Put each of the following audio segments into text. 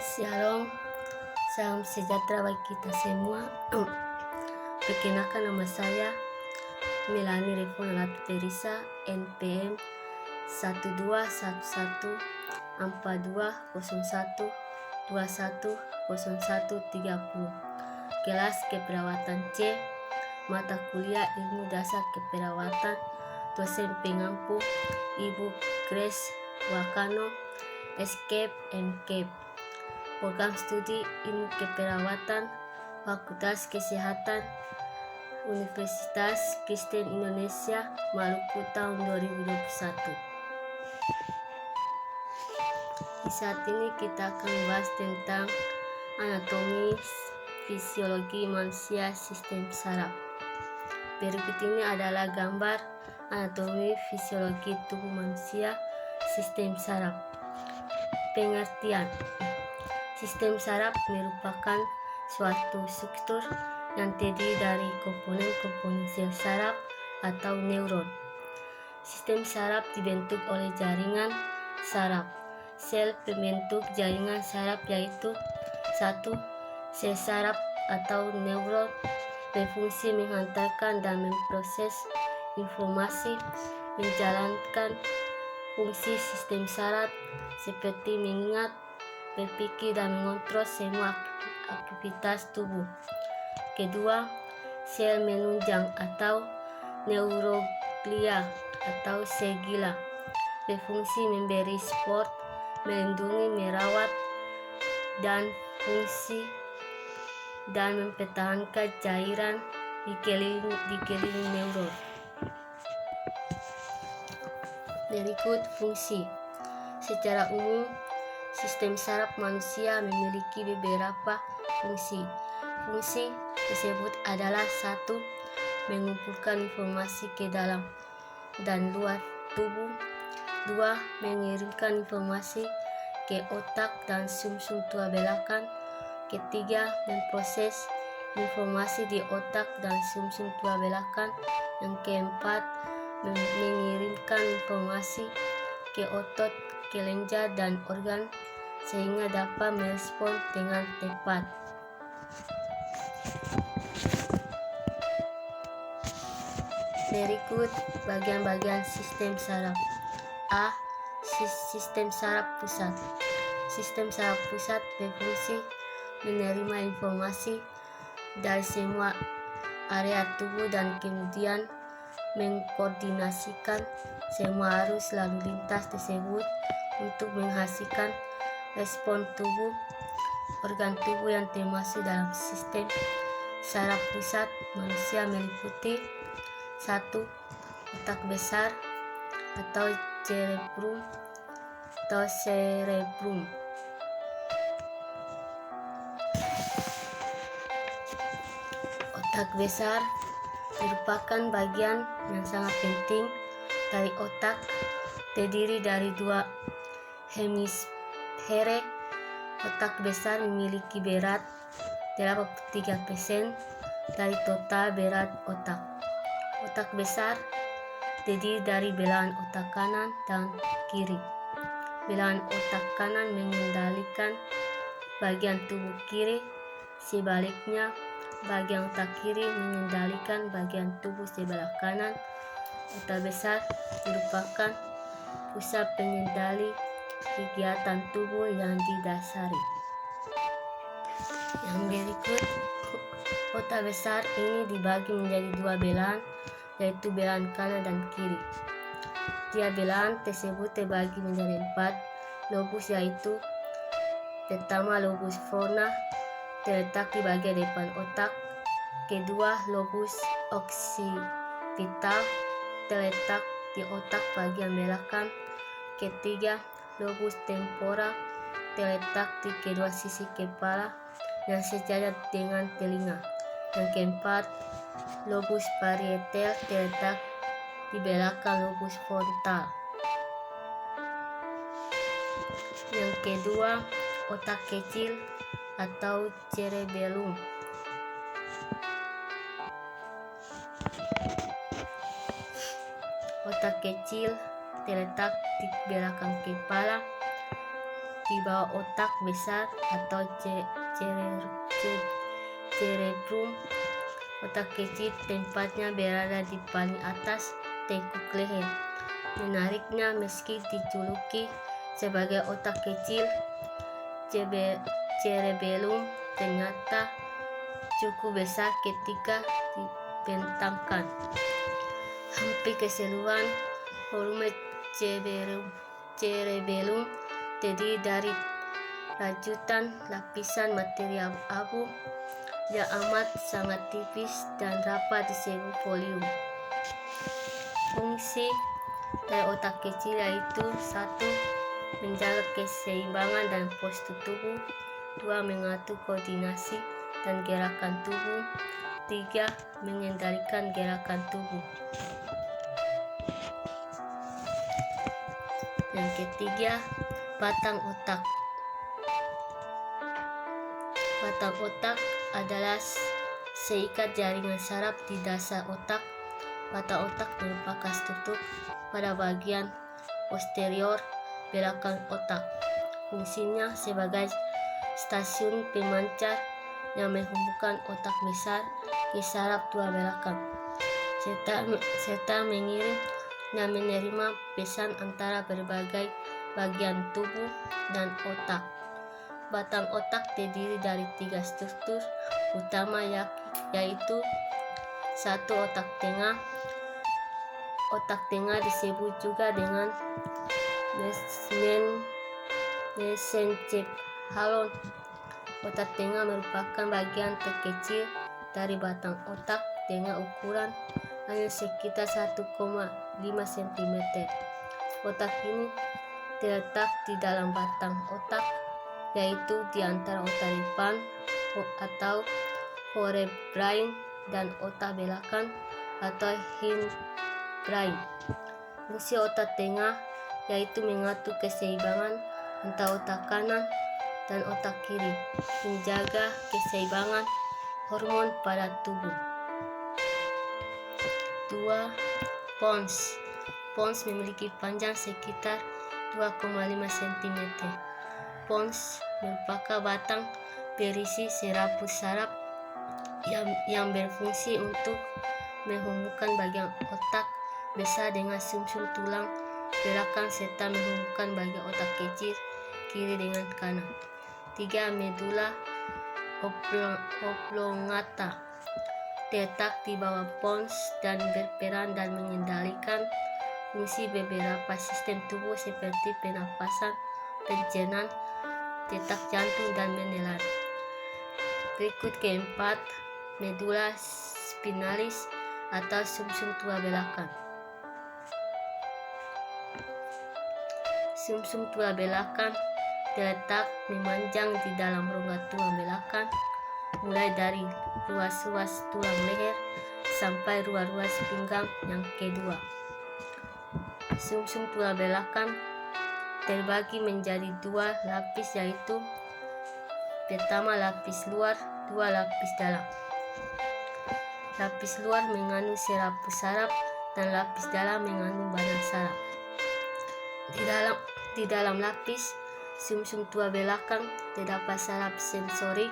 Shalom, salam sejahtera bagi kita semua. Perkenalkan nama saya Melani Revonalatu Teresa, NPM 12114201210130. Kelas Keperawatan C, mata kuliah Ilmu Dasar Keperawatan, dosen pengampu Ibu Grace Wakano, Escape MCAP. Program studi Ilmu Keperawatan, Fakultas Kesehatan, Universitas Kristen Indonesia, Maluku tahun 2021. Di saat ini kita akan membahas tentang anatomi fisiologi manusia sistem saraf. Berikut ini adalah gambar anatomi fisiologi tubuh manusia sistem saraf. Pengertian: sistem saraf merupakan suatu struktur yang terdiri dari komponen-komponen sel saraf atau neuron. Sistem saraf dibentuk oleh jaringan saraf. Sel pembentuk jaringan saraf yaitu 1. Sel saraf atau neuron berfungsi menghantarkan dan memproses informasi, menjalankan fungsi sistem saraf seperti mengingat, berpikir, dan mengontrol semua aktivitas tubuh. Kedua, sel menunjang atau neuroglia atau sel gila berfungsi memberi support, melindungi, merawat, dan fungsi dan mempertahankan cairan di keliling neuron. Berikut fungsi. Secara umum, sistem saraf manusia memiliki beberapa fungsi. Fungsi tersebut adalah 1. Mengumpulkan informasi ke dalam dan luar tubuh. 2. Mengirimkan informasi ke otak dan sumsum tua belakang. Ketiga, memproses informasi di otak dan sumsum tua belakang. Yang keempat, mengirimkan informasi ke otot, kelenjar, dan organ sehingga dapat merespon dengan tepat. Berikut bagian-bagian sistem saraf. A. Sistem saraf pusat. Sistem saraf pusat berfungsi menerima informasi dari semua area tubuh dan kemudian mengkoordinasikan semua arus lalu lintas tersebut untuk menghasilkan respon tubuh. Organ tubuh yang termasuk dalam sistem saraf pusat manusia meliputi 1. Otak besar atau cerebrum. Otak besar merupakan bagian yang sangat penting dari otak, terdiri dari 2 hemisfere. Otak besar memiliki berat 83% dari total berat otak. Otak besar terdiri dari belahan otak kanan dan kiri. Belahan otak kanan mengendalikan bagian tubuh kiri, sebaliknya bagian otak kiri mengendalikan bagian tubuh sebelah kanan. Otak besar merupakan pusat pengendali kegiatan tubuh yang didasari. Yang berikut, otak besar ini dibagi menjadi 2 belahan, yaitu belahan kanan dan kiri. Tiap belahan tersebut terbagi menjadi 4 lobus, yaitu pertama lobus frontal terletak di bagian depan otak. Kedua, lobus occipital terletak di otak bagian belakang. Ketiga, lobus temporal terletak di kedua sisi kepala yang sejajar dengan telinga. Yang keempat, lobus parietal terletak di belakang lobus frontal. Yang kedua, otak kecil atau cerebellum. Otak kecil terletak di belakang kepala. di bawah otak besar atau cerebrum. Otak kecil tempatnya berada di paling atas tengkuk leher. Menariknya, meski dijuluki sebagai otak kecil, cerebellum ternyata cukup besar ketika dibentangkan. Hampir keseluruhan volume cerebellum terdiri dari rajutan lapisan materi abu yang amat sangat tipis dan rapat disebut folium. Fungsi dari otak kecil yaitu 1. Menjaga keseimbangan dan postur tubuh. 2. Mengatur koordinasi dan gerakan tubuh. 3. Mengendalikan gerakan tubuh. Yang ketiga, batang otak. Batang otak adalah seikat jaringan saraf di dasar otak. Batang otak merupakan struktur pada bagian posterior belakang otak. Fungsinya sebagai stasiun pemancar yang menghubungkan otak besar ke saraf tua belakang, serta mengirim dan menerima pesan antara berbagai bagian tubuh dan otak. Batang otak terdiri dari 3 struktur utama yaitu 1. Otak tengah. Otak tengah disebut juga dengan mesencephalon. Otak tengah merupakan bagian terkecil dari batang otak dengan ukuran hanya sekitar 1,5 cm. Otak ini terletak di dalam batang otak, yaitu di antara otak depan atau forebrain dan otak belakang atau hindbrain. Fungsi otak tengah yaitu mengatur keseimbangan antara otak kanan dan otak kiri, menjaga keseimbangan hormon pada tubuh. 2. Pons. Pons memiliki panjang sekitar 2,5 cm. Pons merupakan batang berisi serabut saraf yang berfungsi untuk menghubungkan bagian otak besar dengan sumsum tulang belakang serta menghubungkan bagian otak kecil kiri dengan kanan. 3. Medula oblongata terletak di bawah pons dan berperan dan mengendalikan fungsi beberapa sistem tubuh seperti pernapasan, pencernaan, detak jantung, dan menelan. Berikut keempat, medula spinalis atau sumsum tua belakang. Sumsum tua belakang terletak memanjang di dalam rongga tulang belakang, mulai dari ruas-ruas tulang leher sampai ruas-ruas pinggang yang kedua. Sumsum tua belakang terbagi menjadi 2 lapis, yaitu pertama lapis luar, 2 lapis dalam. Lapis luar mengandung serabut saraf dan lapis dalam mengandung badan saraf. Di dalam lapis sumsum tua belakang terdapat saraf sensorik,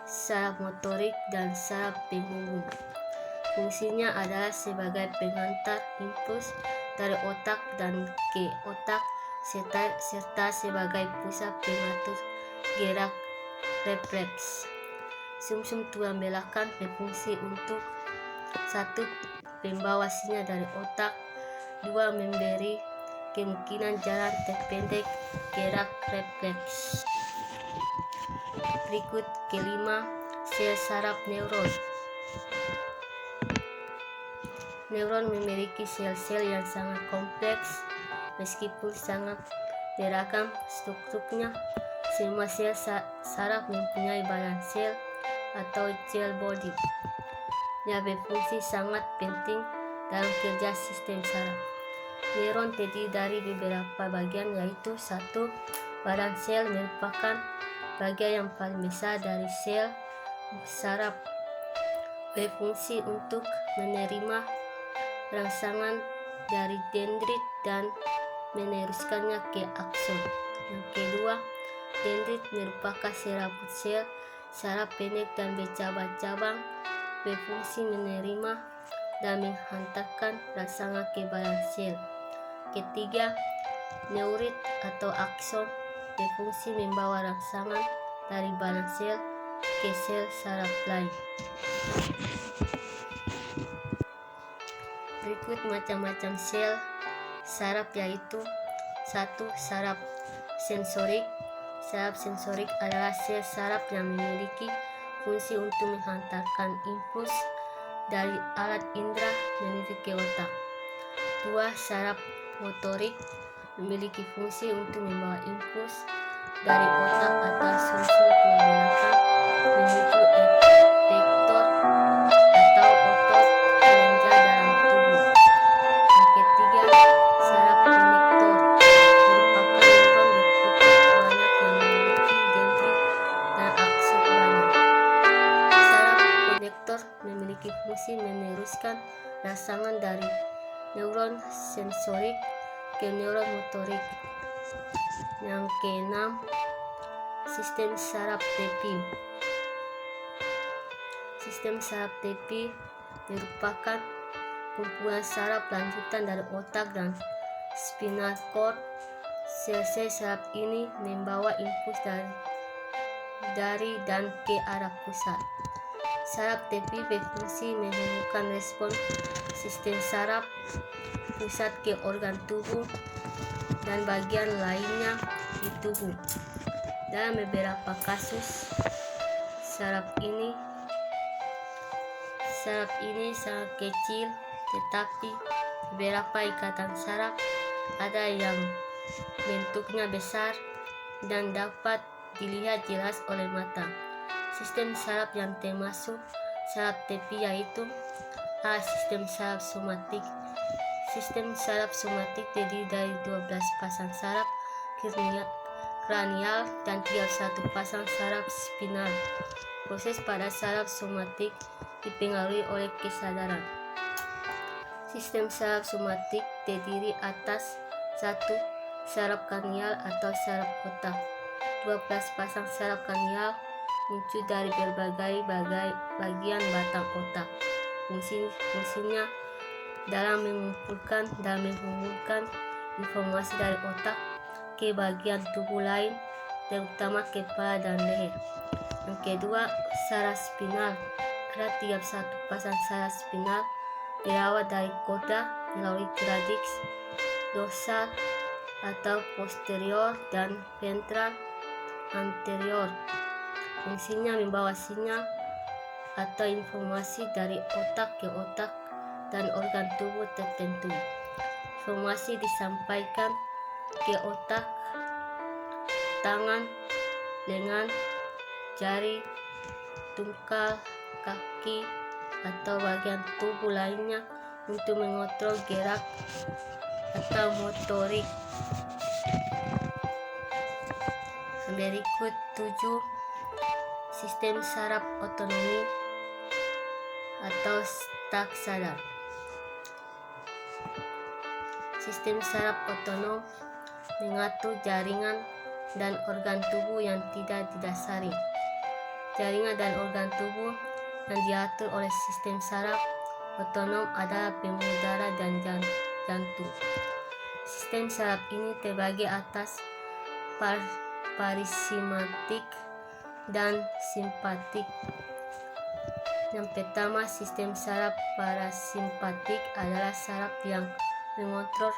saraf motorik, dan saraf penghubung. Fungsinya adalah sebagai pengantar impuls dari otak dan ke otak serta sebagai pusat pengatur gerak refleks. Sumsum tua belakang berfungsi untuk 1. Membawa sinyal dari otak. 2. Memberi kemungkinan jalan terpendek gerak refleks. Berikut kelima, sel saraf neuron. Neuron memiliki sel-sel yang sangat kompleks. Meskipun sangat beragam strukturnya, semua sel saraf mempunyai badan sel atau cell body yang berfungsi sangat penting dalam kerja sistem saraf. Neuron terdiri dari beberapa bagian, yaitu 1. Badan sel merupakan bagian yang paling besar dari sel saraf, berfungsi untuk menerima rangsangan dari dendrit dan meneruskannya ke akson. Yang kedua, Dendrit merupakan serabut sel, saraf pendek dan bercabang-cabang, berfungsi menerima dan menghantarkan rangsangan ke badan sel. Ketiga, neurit atau akson berfungsi membawa rangsangan dari badan sel ke sel saraf lain. Berikut macam-macam sel saraf yaitu 1. Saraf sensorik. Saraf sensorik adalah sel saraf yang memiliki fungsi untuk menghantarkan impuls dari alat indera menuju ke otak. 2. Saraf motorik memiliki fungsi untuk membawa impuls dari otak atau sumsum tulang belakang menuju efektor atau otot kelenjar dalam tubuh. Yang ketiga, saraf konektor merupakan neuron berputar banyak yang memiliki dendrit dan akson banyak. Saraf konektor memiliki fungsi meneruskan rangsangan dari neuron sensorik ke neuron motorik. Yang keenam, sistem saraf tepi. Sistem saraf tepi merupakan kumpulan saraf lanjutan dari otak dan spinal cord. Sel-sel saraf ini membawa impuls dari dan ke arah pusat. Saraf tepi berfungsi menghubungkan respon sistem saraf pusat ke organ tubuh dan bagian lainnya di tubuh. Dalam beberapa kasus, saraf ini sangat kecil, tetapi beberapa ikatan saraf ada yang bentuknya besar dan dapat dilihat jelas oleh mata. Sistem saraf yang termasuk saraf tepi yaitu A. Sistem saraf somatik. Sistem saraf somatik terdiri dari 12 pasang saraf kranial dan 31 pasang saraf spinal. Proses pada saraf somatik dipengaruhi oleh kesadaran. Sistem saraf somatik terdiri atas 1. Saraf kranial atau saraf otak. 12 pasang saraf kranial muncul dari berbagai bagian batang otak. Fungsinya dalam mengumpulkan dan menghubungkan informasi dari otak ke bagian tubuh lain, terutama kepala dan leher. Yang kedua, saraf spinal. Ada 31 pasang saraf spinal dirawat dari koda melalui radix dorsal atau posterior dan ventral anterior. Fungsinya membawa sinyal atau informasi dari otak ke otak dan organ tubuh tertentu. Informasi disampaikan ke otak, tangan, lengan, jari, tungkal, kaki, atau bagian tubuh lainnya untuk mengontrol gerak atau motorik. Berikut 7. Sistem saraf otonomi atau tak sadar. Sistem saraf otonom mengatur jaringan dan organ tubuh yang tidak didasari. Jaringan dan organ tubuh yang diatur oleh sistem saraf otonom adalah pembuluh darah dan jantung. Sistem saraf ini terbagi atas parasimpatik dan simpatik. Yang pertama, sistem saraf parasimpatik adalah saraf yang mengontrol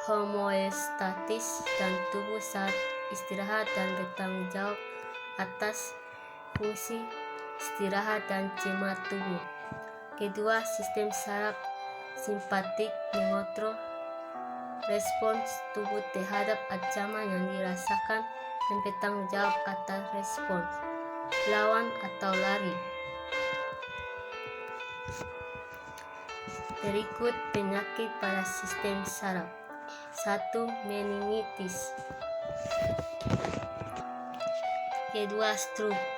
homeostatis dan tubuh saat istirahat dan bertanggung jawab atas fungsi istirahat dan cemat tubuh. Kedua, sistem saraf simpatik mengontrol respons tubuh terhadap ancaman yang dirasakan dan bertanggung jawab atas respons lawan atau lari. Berikut penyakit pada sistem saraf. 1. Meningitis. Kedua, stroke.